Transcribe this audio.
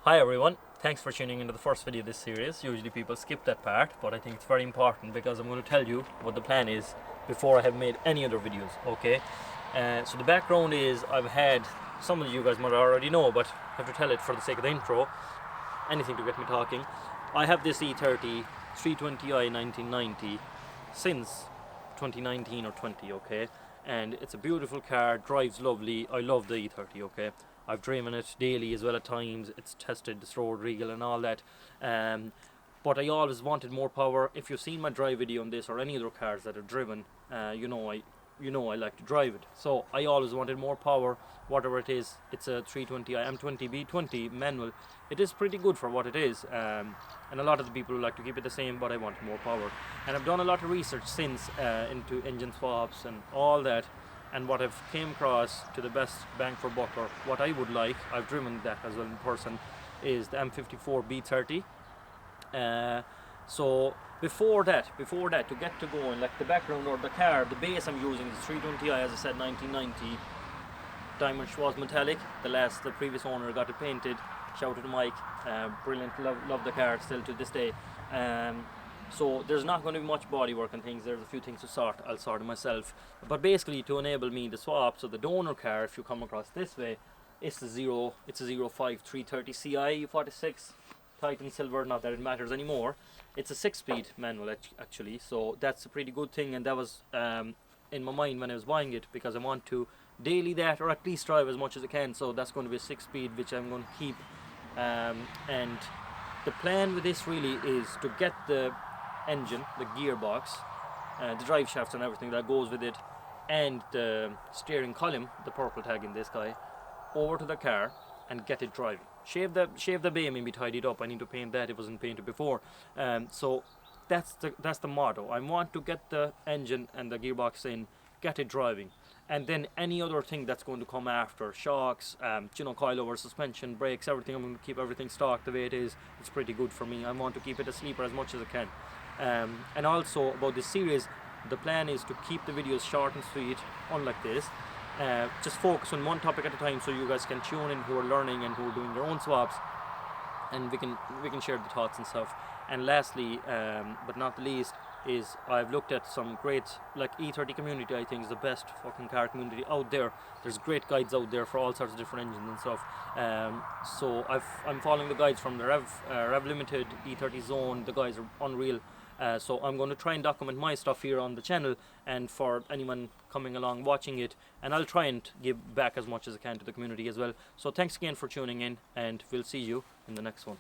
Hi everyone, thanks for tuning into the first video of this series. Usually people skip that part, but I think it's very important because I'm going to tell you what the plan is before I have made any other videos, okay? So the background is I've had, some of you guys might already know, but I have to tell it for the sake of the intro, anything to get me talking. I have this E30 320i 1990 since 2019 or 20, okay? And it's a beautiful car, drives lovely, I love the E30, okay? I've driven it daily as well at times. It's tested this road regal and all that. But I always wanted more power. If you've seen my drive video on this or any other cars that I've driven, you know I like to drive it. So I always wanted more power, whatever it is. It's a 320i M20B20 manual. It is pretty good for what it is. And a lot of the people like to keep it the same, but I wanted more power. And I've done a lot of research since into engine swaps and all that. And what I've came across to the best bang for buck, or what I would like, I've driven that as well in person, is the M54 B30. So before that, to get to going, like the background or the car, the base I'm using is 320i, as I said, 1990 diamond Schwartz metallic. The previous owner got it painted. Shout out to Mike, brilliant, love the car still to this day. So there's not going to be much body work and things. There's a few things to sort. I'll sort it myself. But basically, to enable me to swap, so the donor car, if you come across this way, it's a 05 330 Ci 46 Titan Silver. Not that it matters anymore. It's a 6-speed manual actually, so that's a pretty good thing. And that was in my mind when I was buying it, because I want to daily that, or at least drive as much as I can. So that's going to be a 6-speed, which I'm going to keep. And the plan with this really is to get the engine, the gearbox, the drive shafts and everything that goes with it, and the steering column, the purple tag in this guy, over to the car and get it driving. Shave the bay, maybe tidy it up. I need to paint that, it wasn't painted before. So that's the motto. I want to get the engine and the gearbox in, get it driving, and then any other thing that's going to come after, shocks, coilover, suspension, brakes, everything, I'm going to keep everything stock the way it is. It's pretty good for me. I want to keep it a sleeper as much as I can. And also about this series, the plan is to keep the videos short and sweet, unlike this. Just focus on one topic at a time, so you guys can tune in who are learning and who are doing their own swaps, and we can share the thoughts and stuff. And lastly, but not the least, is I've looked at some great, like E30 community, I think is the best fucking car community out there. There's great guides out there for all sorts of different engines and stuff. So I'm following the guides from the Rev Limited, E30 Zone. The guys are unreal. So I'm going to try and document my stuff here on the channel, and for anyone coming along watching it, and I'll try and give back as much as I can to the community as well. So thanks again for tuning in, and we'll see you in the next one.